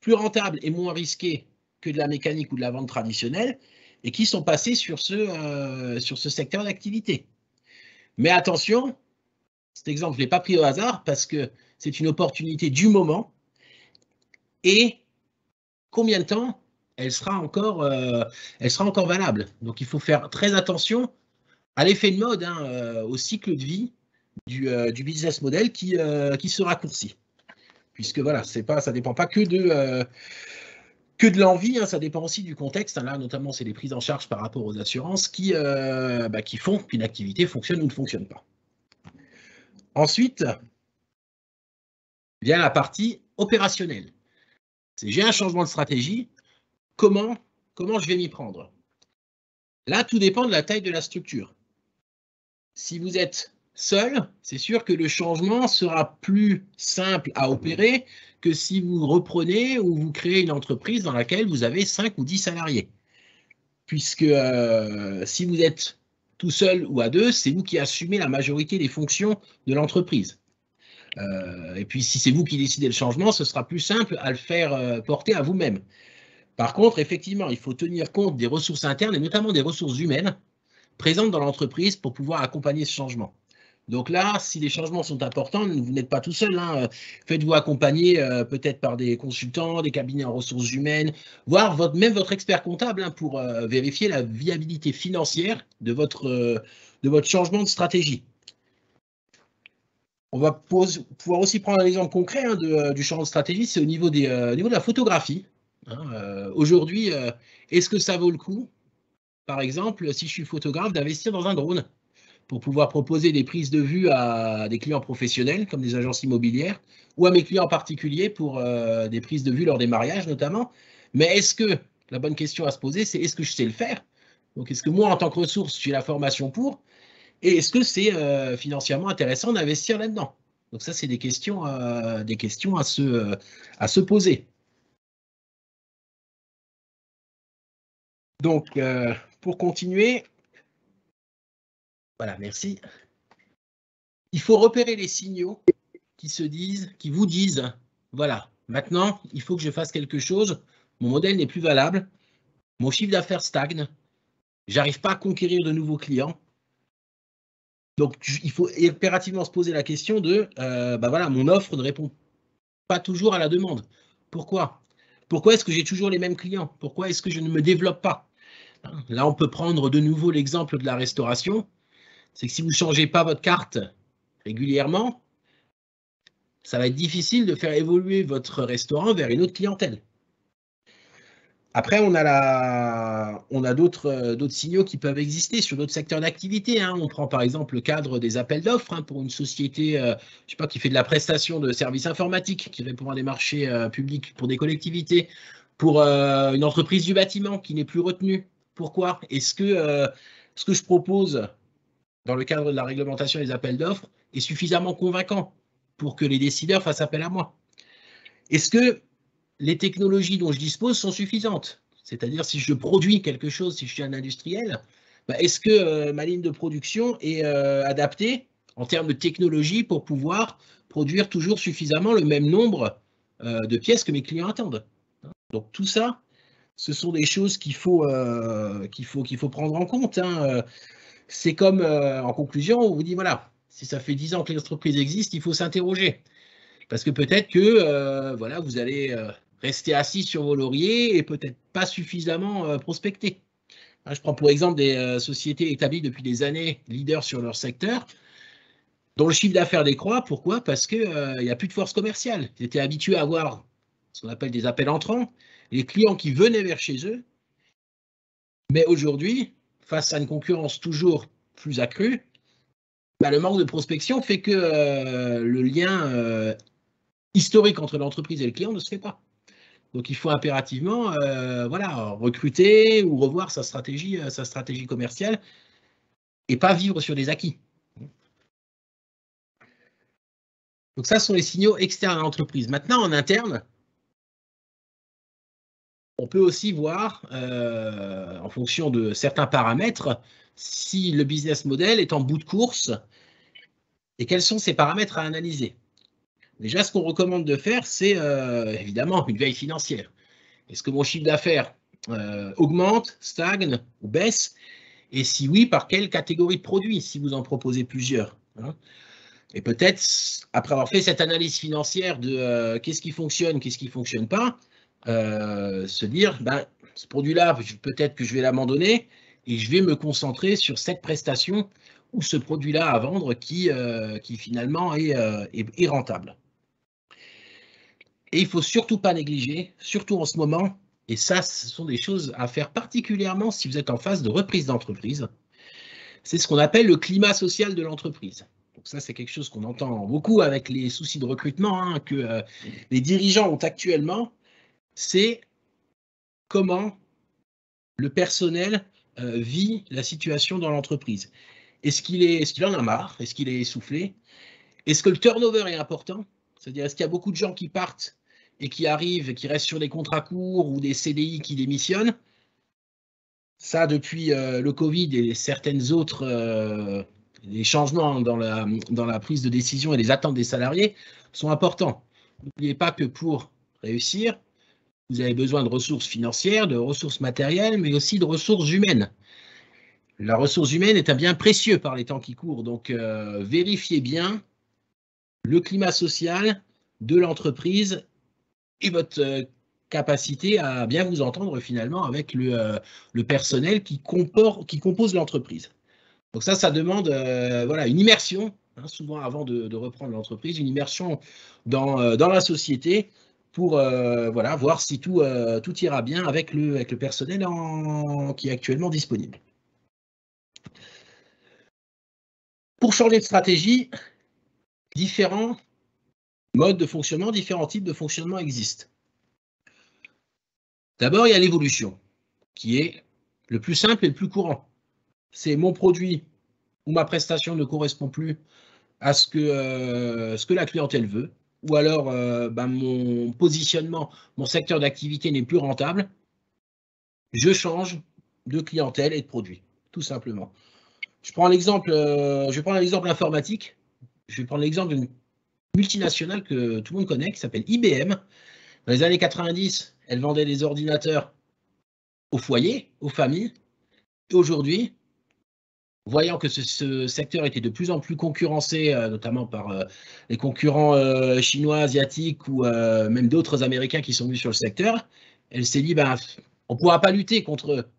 plus rentable et moins risquée que de la mécanique ou de la vente traditionnelle, et qui sont passés sur ce secteur d'activité. Mais attention, cet exemple, je ne l'ai pas pris au hasard parce que c'est une opportunité du moment, et combien de temps elle sera encore valable. Donc, il faut faire très attention à l'effet de mode, au cycle de vie du business model qui se raccourcit. Puisque voilà, ça ne dépend pas que de l'envie, ça dépend aussi du contexte. Là, notamment, c'est les prises en charge par rapport aux assurances qui font qu'une activité fonctionne ou ne fonctionne pas. Ensuite, vient la partie opérationnelle. J'ai un changement de stratégie. Comment je vais m'y prendre? Là, tout dépend de la taille de la structure. Si vous êtes seul, c'est sûr que le changement sera plus simple à opérer que si vous reprenez ou vous créez une entreprise dans laquelle vous avez 5 ou 10 salariés. Puisque si vous êtes tout seul ou à deux, c'est vous qui assumez la majorité des fonctions de l'entreprise. Et puis, si c'est vous qui décidez le changement, ce sera plus simple à le faire porter à vous-même. Par contre, effectivement, il faut tenir compte des ressources internes et notamment des ressources humaines présentes dans l'entreprise pour pouvoir accompagner ce changement. Donc là, si les changements sont importants, vous n'êtes pas tout seul. Faites-vous accompagner peut-être par des consultants, des cabinets en ressources humaines, voire même votre expert comptable pour vérifier la viabilité financière de votre changement de stratégie. On va pouvoir aussi prendre un exemple concret du changement de stratégie, c'est au niveau de la photographie. Aujourd'hui, est-ce que ça vaut le coup, par exemple, si je suis photographe, d'investir dans un drone pour pouvoir proposer des prises de vue à des clients professionnels, comme des agences immobilières, ou à mes clients particuliers pour des prises de vue lors des mariages notamment. Mais est-ce que, la bonne question à se poser, c'est est-ce que je sais le faire? Donc, est-ce que moi, en tant que ressource, j'ai la formation pour? Et est-ce que c'est financièrement intéressant d'investir là-dedans? Donc ça, c'est des questions à se poser. Donc, pour continuer, voilà, merci. Il faut repérer les signaux qui vous disent, voilà, maintenant, il faut que je fasse quelque chose, mon modèle n'est plus valable, mon chiffre d'affaires stagne, j'arrive pas à conquérir de nouveaux clients. Donc, il faut impérativement se poser la question de, voilà, mon offre ne répond pas toujours à la demande. Pourquoi? Pourquoi est-ce que j'ai toujours les mêmes clients? Pourquoi est-ce que je ne me développe pas? Là, on peut prendre de nouveau l'exemple de la restauration. C'est que si vous ne changez pas votre carte régulièrement, ça va être difficile de faire évoluer votre restaurant vers une autre clientèle. Après, on a d'autres signaux qui peuvent exister sur d'autres secteurs d'activité. On prend par exemple le cadre des appels d'offres pour une société je sais pas, qui fait de la prestation de services informatiques, qui répond à des marchés publics pour des collectivités, pour une entreprise du bâtiment qui n'est plus retenue. Pourquoi? Est-ce que ce que je propose dans le cadre de la réglementation des appels d'offres est suffisamment convaincant pour que les décideurs fassent appel à moi? Est-ce que les technologies dont je dispose sont suffisantes? C'est-à-dire, si je produis quelque chose, si je suis un industriel, est-ce que ma ligne de production est adaptée en termes de technologie pour pouvoir produire toujours suffisamment le même nombre de pièces que mes clients attendent. Donc tout ça, ce sont des choses qu'il faut prendre en compte. C'est comme, en conclusion, on vous dit, voilà, si ça fait 10 ans que les entreprises existent, il faut s'interroger. Parce que peut-être que voilà, vous allez rester assis sur vos lauriers et peut-être pas suffisamment prospecter. Je prends pour exemple des sociétés établies depuis des années, leaders sur leur secteur, dont le chiffre d'affaires décroît. Pourquoi? Parce qu'il n'y a plus de force commerciale. Ils étaient habitués à avoir ce qu'on appelle des appels entrants, les clients qui venaient vers chez eux. Mais aujourd'hui, face à une concurrence toujours plus accrue, le manque de prospection fait que le lien historique entre l'entreprise et le client ne se fait pas. Donc il faut impérativement voilà, recruter ou revoir sa stratégie commerciale et pas vivre sur des acquis. Donc ça, ce sont les signaux externes à l'entreprise. Maintenant, en interne, on peut aussi voir, en fonction de certains paramètres, si le business model est en bout de course et quels sont ces paramètres à analyser. Déjà, ce qu'on recommande de faire, c'est évidemment une veille financière. Est-ce que mon chiffre d'affaires augmente, stagne ou baisse? Et si oui, par quelle catégorie de produits, si vous en proposez plusieurs, Et peut-être, après avoir fait cette analyse financière de qu'est-ce qui fonctionne, qu'est-ce qui ne fonctionne pas, se dire, ce produit-là, peut-être que je vais l'abandonner et je vais me concentrer sur cette prestation ou ce produit-là à vendre qui finalement est rentable. Et il ne faut surtout pas négliger, surtout en ce moment, et ça, ce sont des choses à faire particulièrement si vous êtes en phase de reprise d'entreprise, c'est ce qu'on appelle le climat social de l'entreprise. Donc ça, c'est quelque chose qu'on entend beaucoup avec les soucis de recrutement que les dirigeants ont actuellement, c'est comment le personnel vit la situation dans l'entreprise. Est-ce qu'il en a marre? Est-ce qu'il est essoufflé? Est-ce que le turnover est important? C'est-à-dire, est-ce qu'il y a beaucoup de gens qui partent et qui arrivent et qui restent sur des contrats courts ou des CDI qui démissionnent? Ça, depuis le Covid et certaines autres les changements dans la prise de décision et les attentes des salariés sont importants. N'oubliez pas que pour réussir, vous avez besoin de ressources financières, de ressources matérielles, mais aussi de ressources humaines. La ressource humaine est un bien précieux par les temps qui courent, donc vérifiez bien le climat social de l'entreprise et votre capacité à bien vous entendre finalement avec le personnel qui compose l'entreprise. Donc ça demande voilà, une immersion, souvent avant de reprendre l'entreprise, une immersion dans la société pour voilà, voir si tout ira bien avec le personnel qui est actuellement disponible. Pour changer de stratégie, différents modes de fonctionnement, différents types de fonctionnement existent. D'abord, il y a l'évolution, qui est le plus simple et le plus courant. C'est mon produit ou ma prestation ne correspond plus à ce que la clientèle veut, ou alors mon positionnement, mon secteur d'activité n'est plus rentable, je change de clientèle et de produit, tout simplement. Je vais prendre l'exemple informatique. Je vais prendre l'exemple d'une multinationale que tout le monde connaît, qui s'appelle IBM. Dans les années 90, elle vendait des ordinateurs aux foyers, aux familles. Et aujourd'hui, voyant que ce secteur était de plus en plus concurrencé, notamment par les concurrents chinois, asiatiques ou même d'autres Américains qui sont venus sur le secteur, elle s'est dit, on ne pourra pas lutter contre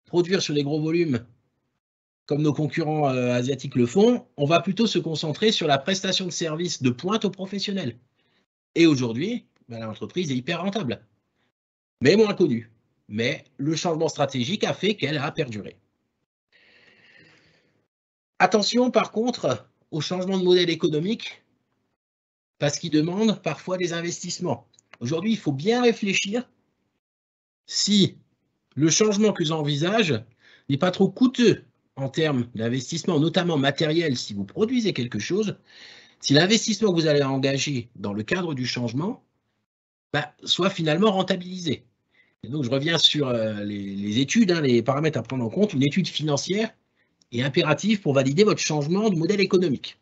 produire sur des gros volumes comme nos concurrents asiatiques le font, on va plutôt se concentrer sur la prestation de services de pointe aux professionnels. Et aujourd'hui, l'entreprise est hyper rentable, mais moins connue. Mais le changement stratégique a fait qu'elle a perduré. Attention par contre au changement de modèle économique parce qu'il demande parfois des investissements. Aujourd'hui, il faut bien réfléchir si le changement que j'envisage n'est pas trop coûteux en termes d'investissement, notamment matériel si vous produisez quelque chose, si l'investissement que vous allez engager dans le cadre du changement soit finalement rentabilisé. Et donc, je reviens sur les études, les paramètres à prendre en compte. Une étude financière est impérative pour valider votre changement de modèle économique.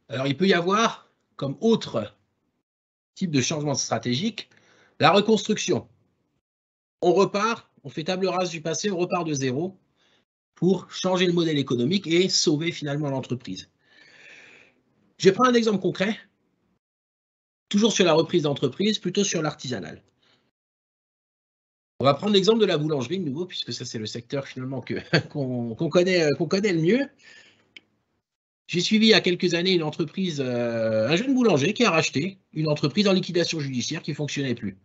Alors, il peut y avoir comme autre type de changement stratégique, la reconstruction. On repart, on fait table rase du passé, on repart de zéro pour changer le modèle économique et sauver finalement l'entreprise. Je prends un exemple concret, toujours sur la reprise d'entreprise, plutôt sur l'artisanal. On va prendre l'exemple de la boulangerie de nouveau, puisque ça c'est le secteur finalement qu'on connaît le mieux. J'ai suivi il y a quelques années une entreprise, un jeune boulanger qui a racheté une entreprise en liquidation judiciaire qui ne fonctionnait plus.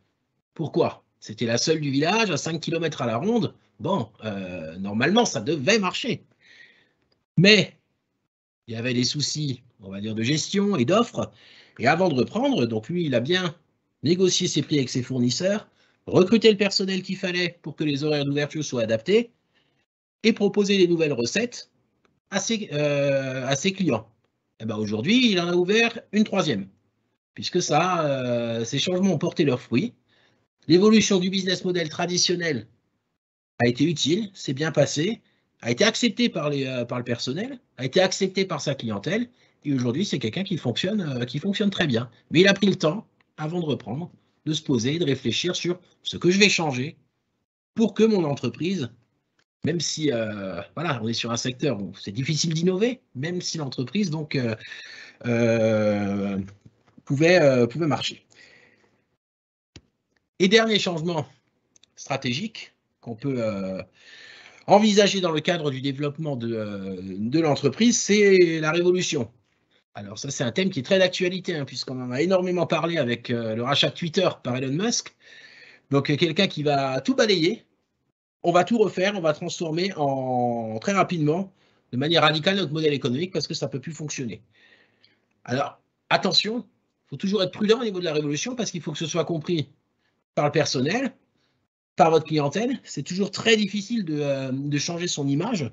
Pourquoi? C'était la seule du village, à 5 km à la ronde. Bon, normalement, ça devait marcher. Mais il y avait des soucis, on va dire, de gestion et d'offres. Et avant de reprendre, donc lui, il a bien négocié ses prix avec ses fournisseurs, recruté le personnel qu'il fallait pour que les horaires d'ouverture soient adaptés et proposer des nouvelles recettes à ses clients. Et ben aujourd'hui, il en a ouvert une troisième, puisque ces changements ont porté leurs fruits. L'évolution du business model traditionnel a été utile, s'est bien passé, a été accepté par le personnel, a été accepté par sa clientèle, et aujourd'hui, c'est quelqu'un qui fonctionne très bien. Mais il a pris le temps, avant de reprendre, de se poser, de réfléchir sur ce que je vais changer pour que mon entreprise, même si voilà, on est sur un secteur où c'est difficile d'innover, même si l'entreprise donc pouvait marcher. Et dernier changement stratégique qu'on peut envisager dans le cadre du développement de l'entreprise, c'est la révolution. Alors ça, c'est un thème qui est très d'actualité, hein, puisqu'on en a énormément parlé avec le rachat de Twitter par Elon Musk. Donc quelqu'un qui va tout balayer, on va tout refaire, on va transformer très rapidement, de manière radicale, notre modèle économique, parce que ça ne peut plus fonctionner. Alors, attention, il faut toujours être prudent au niveau de la révolution, parce qu'il faut que ce soit compris par le personnel, par votre clientèle. C'est toujours très difficile de changer son image.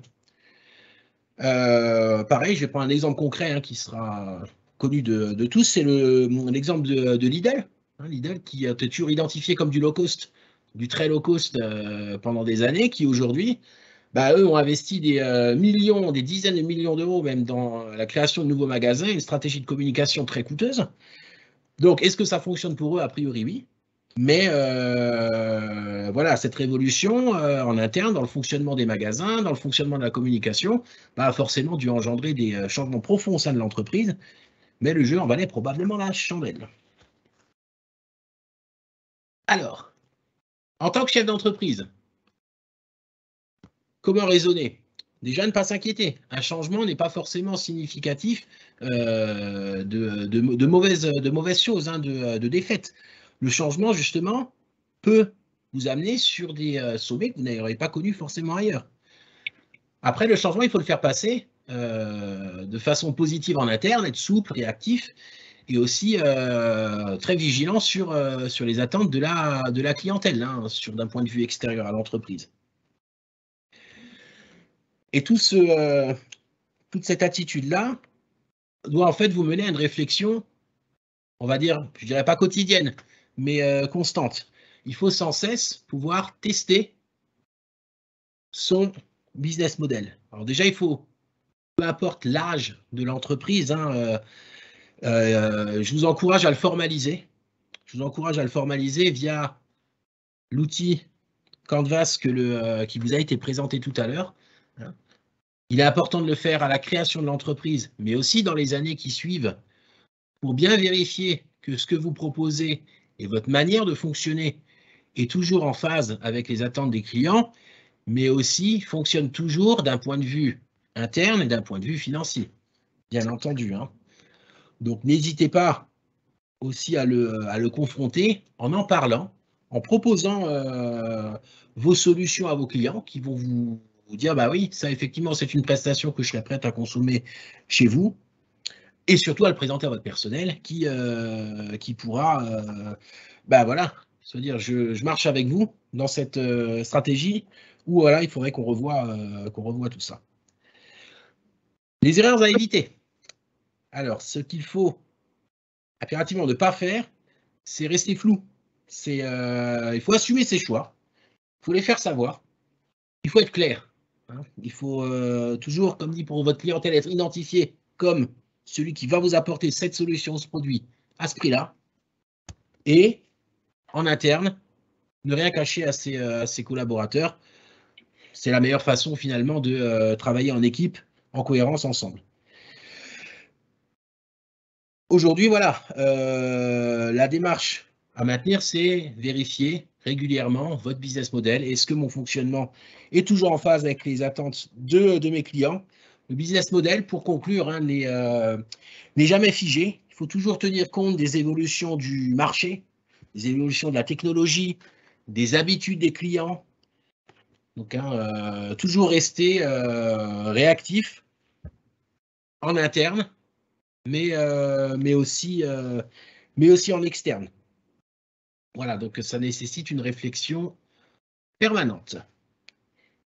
Pareil, je vais prendre un exemple concret hein, qui sera connu de tous, c'est l'exemple de Lidl. Hein, Lidl qui a toujours identifié comme du low cost, du très low cost pendant des années, qui aujourd'hui, eux ont investi des millions, des dizaines de millions d'euros même dans la création de nouveaux magasins, une stratégie de communication très coûteuse. Donc, est-ce que ça fonctionne pour eux? A priori, oui. Mais voilà, cette révolution en interne, dans le fonctionnement des magasins, dans le fonctionnement de la communication, a forcément dû engendrer des changements profonds au sein de l'entreprise, mais le jeu en valait probablement la chandelle. Alors, en tant que chef d'entreprise, comment raisonner? Déjà, ne pas s'inquiéter. Un changement n'est pas forcément significatif de mauvaises choses, hein, de défaites. Le changement, justement, peut vous amener sur des sommets que vous n'auriez pas connus forcément ailleurs. Après, le changement, il faut le faire passer de façon positive en interne, être souple, réactif, et aussi très vigilant sur les attentes de la clientèle, hein, d'un point de vue extérieur à l'entreprise. Et toute cette attitude-là doit en fait vous mener à une réflexion, on va dire, je dirais pas quotidienne, mais constante. Il faut sans cesse pouvoir tester son business model. Alors déjà, il faut, peu importe l'âge de l'entreprise, hein, je vous encourage à le formaliser. Je vous encourage à le formaliser via l'outil Canvas qui vous a été présenté tout à l'heure. Il est important de le faire à la création de l'entreprise, mais aussi dans les années qui suivent, pour bien vérifier que ce que vous proposez et votre manière de fonctionner est toujours en phase avec les attentes des clients, mais aussi fonctionne toujours d'un point de vue interne et d'un point de vue financier, bien entendu. Hein. Donc n'hésitez pas aussi à le confronter en parlant, en proposant vos solutions à vos clients qui vont vous dire, bah oui, ça effectivement c'est une prestation que je serais prête à consommer chez vous, et surtout à le présenter à votre personnel qui pourra, voilà, se dire je marche avec vous dans cette stratégie où voilà, il faudrait qu'on revoie tout ça. Les erreurs à éviter. Alors, ce qu'il faut impérativement ne pas faire, c'est rester flou. Il faut assumer ses choix, il faut les faire savoir, il faut être clair. Hein. Il faut toujours, comme dit pour votre clientèle, être identifié comme celui qui va vous apporter cette solution, ce produit à ce prix-là, et en interne, ne rien cacher à ses collaborateurs. C'est la meilleure façon finalement de travailler en équipe, en cohérence ensemble. Aujourd'hui, voilà, la démarche à maintenir, c'est vérifier régulièrement votre business model. Est-ce que mon fonctionnement est toujours en phase avec les attentes de mes clients? Le business model, pour conclure, hein, n'est jamais figé. Il faut toujours tenir compte des évolutions du marché, des évolutions de la technologie, des habitudes des clients. Donc, hein, toujours rester réactif en interne, mais aussi en externe. Voilà, donc ça nécessite une réflexion permanente.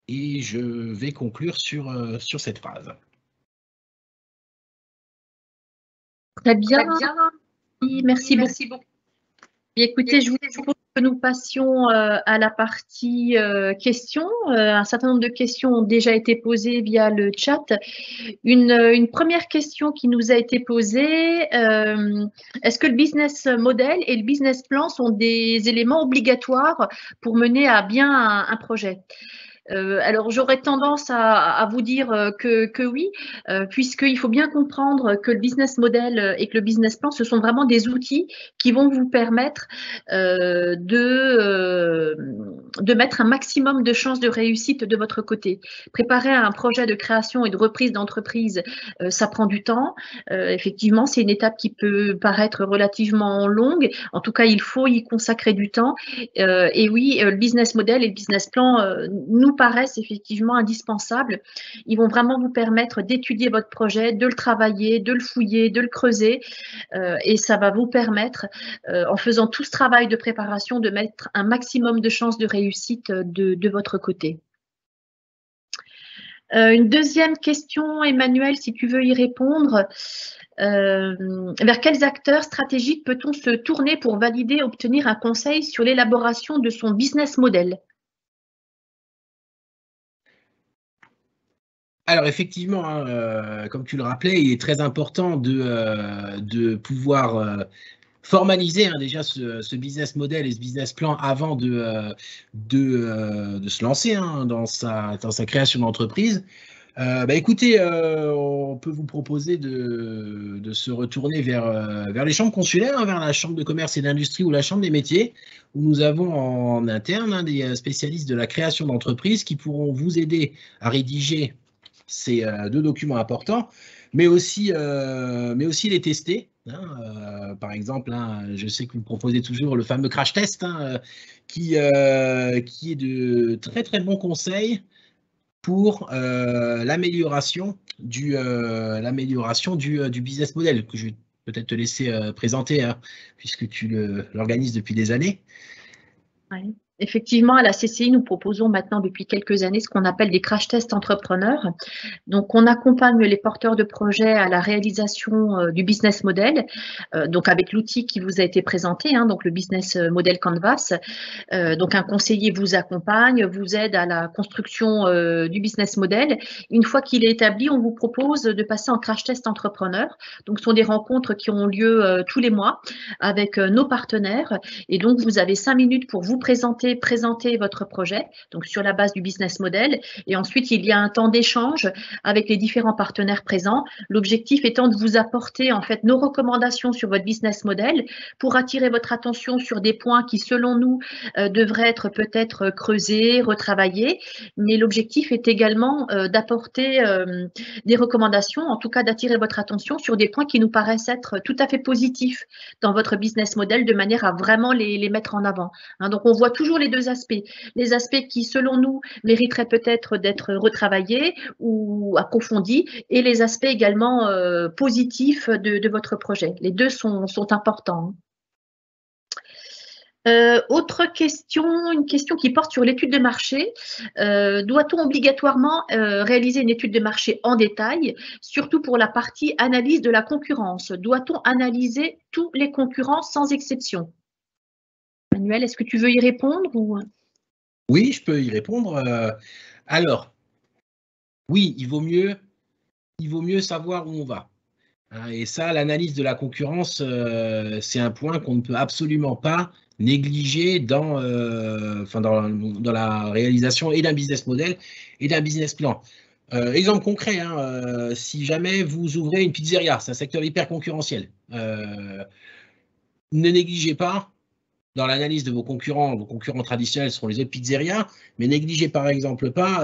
Et je vais conclure sur cette phrase. Très bien. Merci beaucoup. Écoutez, je vous propose que nous passions à la partie questions. Un certain nombre de questions ont déjà été posées via le chat. Une première question qui nous a été posée, est-ce que le business model et le business plan sont des éléments obligatoires pour mener à bien un projet ? Alors, j'aurais tendance à vous dire que oui, puisqu'il faut bien comprendre que le business model et que le business plan, ce sont vraiment des outils qui vont vous permettre de mettre un maximum de chances de réussite de votre côté. Préparer un projet de création et de reprise d'entreprise, ça prend du temps. Effectivement, c'est une étape qui peut paraître relativement longue. En tout cas, il faut y consacrer du temps. Et oui, le business model et le business plan nous paraissent effectivement indispensables. Ils vont vraiment vous permettre d'étudier votre projet, de le travailler, de le fouiller, de le creuser. Et ça va vous permettre, en faisant tout ce travail de préparation, de mettre un maximum de chances de réussite de votre côté. Une deuxième question, Emmanuel, si tu veux y répondre. Vers quels acteurs stratégiques peut-on se tourner pour valider, obtenir un conseil sur l'élaboration de son business model ? Alors effectivement, hein, comme tu le rappelais, il est très important de pouvoir formaliser hein, déjà ce business model et ce business plan avant de se lancer hein, dans sa création d'entreprise. Écoutez, on peut vous proposer de se retourner vers les chambres consulaires, hein, vers la chambre de commerce et d'industrie ou la chambre des métiers, où nous avons en interne hein, des spécialistes de la création d'entreprise qui pourront vous aider à rédiger ces deux documents importants, mais aussi les tester. Hein, par exemple, hein, je sais que vous proposez toujours le fameux crash test, hein, qui est de très très bons conseils pour l'amélioration du business model, que je vais peut-être te laisser présenter, hein, puisque tu l'organises depuis des années. Oui. Effectivement, à la CCI, nous proposons maintenant depuis quelques années ce qu'on appelle des crash tests entrepreneurs. Donc, on accompagne les porteurs de projets à la réalisation du business model, donc avec l'outil qui vous a été présenté, hein, donc le business model Canvas. Donc, un conseiller vous accompagne, vous aide à la construction du business model. Une fois qu'il est établi, on vous propose de passer en crash test entrepreneur. Donc, ce sont des rencontres qui ont lieu tous les mois avec nos partenaires. Et donc, vous avez 5 minutes pour vous présenter votre projet, donc sur la base du business model. Et ensuite, il y a un temps d'échange avec les différents partenaires présents. L'objectif étant de vous apporter en fait nos recommandations sur votre business model pour attirer votre attention sur des points qui, selon nous, devraient être peut-être creusés, retravaillés. Mais l'objectif est également d'apporter des recommandations, en tout cas d'attirer votre attention sur des points qui nous paraissent être tout à fait positifs dans votre business model, de manière à vraiment les mettre en avant. Hein, donc, on voit toujours les deux aspects. Les aspects qui, selon nous, mériteraient peut-être d'être retravaillés ou approfondis, et les aspects également positifs de votre projet. Les deux sont importants. Autre question, une question qui porte sur l'étude de marché. Doit-on obligatoirement réaliser une étude de marché en détail, surtout pour la partie analyse de la concurrence? Doit-on analyser tous les concurrents sans exception? Emmanuel, est-ce que tu veux y répondre ou... Oui, je peux y répondre. Alors, oui, il vaut mieux savoir où on va. Hein, et ça, l'analyse de la concurrence, c'est un point qu'on ne peut absolument pas négliger dans la réalisation et d'un business model et d'un business plan. Exemple concret, hein, si jamais vous ouvrez une pizzeria, c'est un secteur hyper concurrentiel, ne négligez pas dans l'analyse de vos concurrents traditionnels seront les autres pizzerias, mais négligez par exemple pas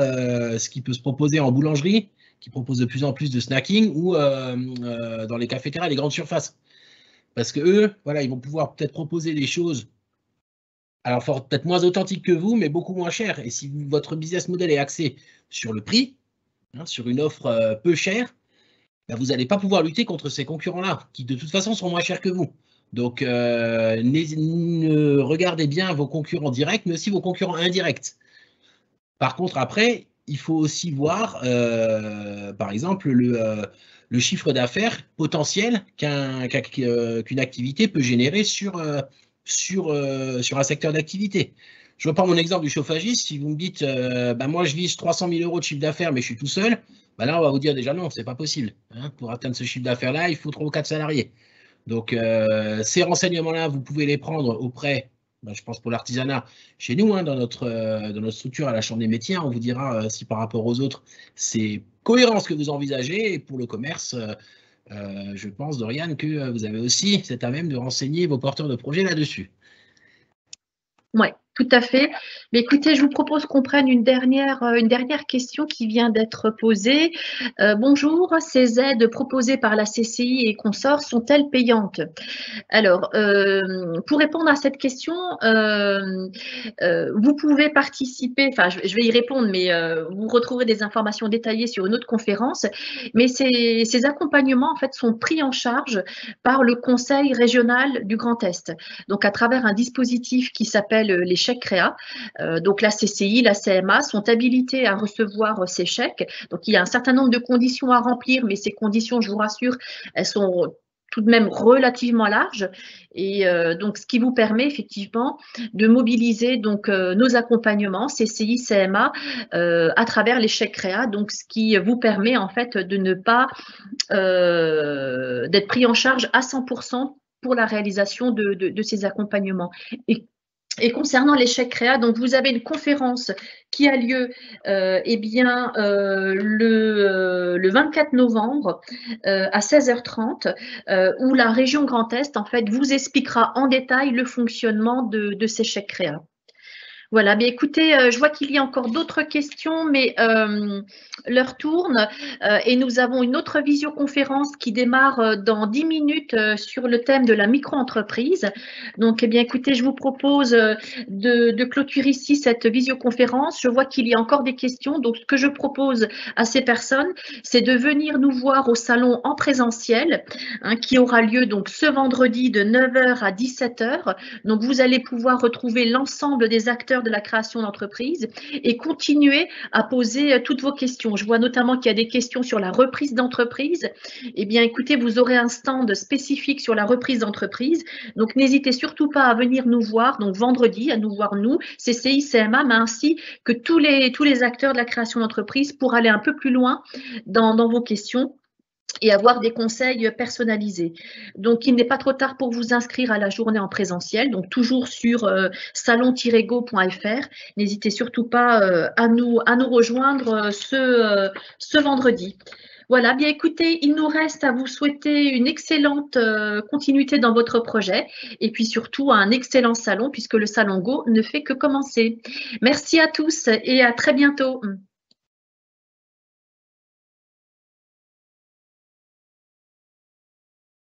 ce qui peut se proposer en boulangerie, qui propose de plus en plus de snacking, ou dans les cafétérias, les grandes surfaces. Parce que eux, voilà, ils vont pouvoir peut-être proposer des choses, alors peut-être moins authentiques que vous, mais beaucoup moins chères. Et si votre business model est axé sur le prix, hein, sur une offre peu chère, ben vous n'allez pas pouvoir lutter contre ces concurrents-là, qui de toute façon sont moins chers que vous. Donc, regardez bien vos concurrents directs, mais aussi vos concurrents indirects. Par contre, après, il faut aussi voir, par exemple, le chiffre d'affaires potentiel qu'une activité peut générer sur un secteur d'activité. Je reprends mon exemple du chauffagiste. Si vous me dites, ben moi, je vise 300 000 € de chiffre d'affaires, mais je suis tout seul, ben là, on va vous dire déjà non, c'est pas possible. Hein. Pour atteindre ce chiffre d'affaires-là, il faut 3 ou 4 salariés. Donc, ces renseignements-là, vous pouvez les prendre auprès, ben, je pense pour l'artisanat, chez nous, hein, dans notre structure à la Chambre des métiers. On vous dira si par rapport aux autres, c'est cohérent ce que vous envisagez. Et pour le commerce, je pense, Doriane, que vous avez aussi cet à même de renseigner vos porteurs de projets là-dessus. Oui, tout à fait. Mais écoutez, je vous propose qu'on prenne une dernière question qui vient d'être posée. Bonjour, ces aides proposées par la CCI et consorts sont-elles payantes? Alors, pour répondre à cette question, vous pouvez participer, enfin, je vais y répondre, mais vous retrouverez des informations détaillées sur une autre conférence. Mais ces accompagnements, en fait, sont pris en charge par le Conseil régional du Grand Est. Donc, à travers un dispositif qui s'appelle les chèques créa. Donc, la CCI, la CMA sont habilités à recevoir ces chèques. Donc, il y a un certain nombre de conditions à remplir, mais ces conditions, je vous rassure, elles sont tout de même relativement large, et donc ce qui vous permet effectivement de mobiliser donc nos accompagnements CCI, CMA à travers les chèques créa, donc ce qui vous permet en fait de ne pas d'être pris en charge à 100% pour la réalisation de ces accompagnements. Et concernant les chèques créa, donc vous avez une conférence qui a lieu le 24 novembre à 16h30 où la région Grand Est en fait vous expliquera en détail le fonctionnement de ces chèques créa. Voilà, mais écoutez, je vois qu'il y a encore d'autres questions, mais l'heure tourne et nous avons une autre visioconférence qui démarre dans 10 minutes sur le thème de la micro-entreprise. Donc, eh bien, écoutez, je vous propose de clôturer ici cette visioconférence. Je vois qu'il y a encore des questions. Donc, ce que je propose à ces personnes, c'est de venir nous voir au salon en présentiel, hein, qui aura lieu donc ce vendredi de 9h à 17h. Donc, vous allez pouvoir retrouver l'ensemble des acteurs de la création d'entreprise et continuer à poser toutes vos questions. Je vois notamment qu'il y a des questions sur la reprise d'entreprise. Eh bien, écoutez, vous aurez un stand spécifique sur la reprise d'entreprise. Donc, n'hésitez surtout pas à venir nous voir, donc vendredi, à nous voir nous, CCI, CMA, mais ainsi que tous les acteurs de la création d'entreprise pour aller un peu plus loin dans vos questions et avoir des conseils personnalisés. Donc, il n'est pas trop tard pour vous inscrire à la journée en présentiel, donc toujours sur salon-go.fr. N'hésitez surtout pas à nous rejoindre ce vendredi. Voilà, bien écoutez, il nous reste à vous souhaiter une excellente continuité dans votre projet et puis surtout un excellent salon puisque le Salon Go ne fait que commencer. Merci à tous et à très bientôt.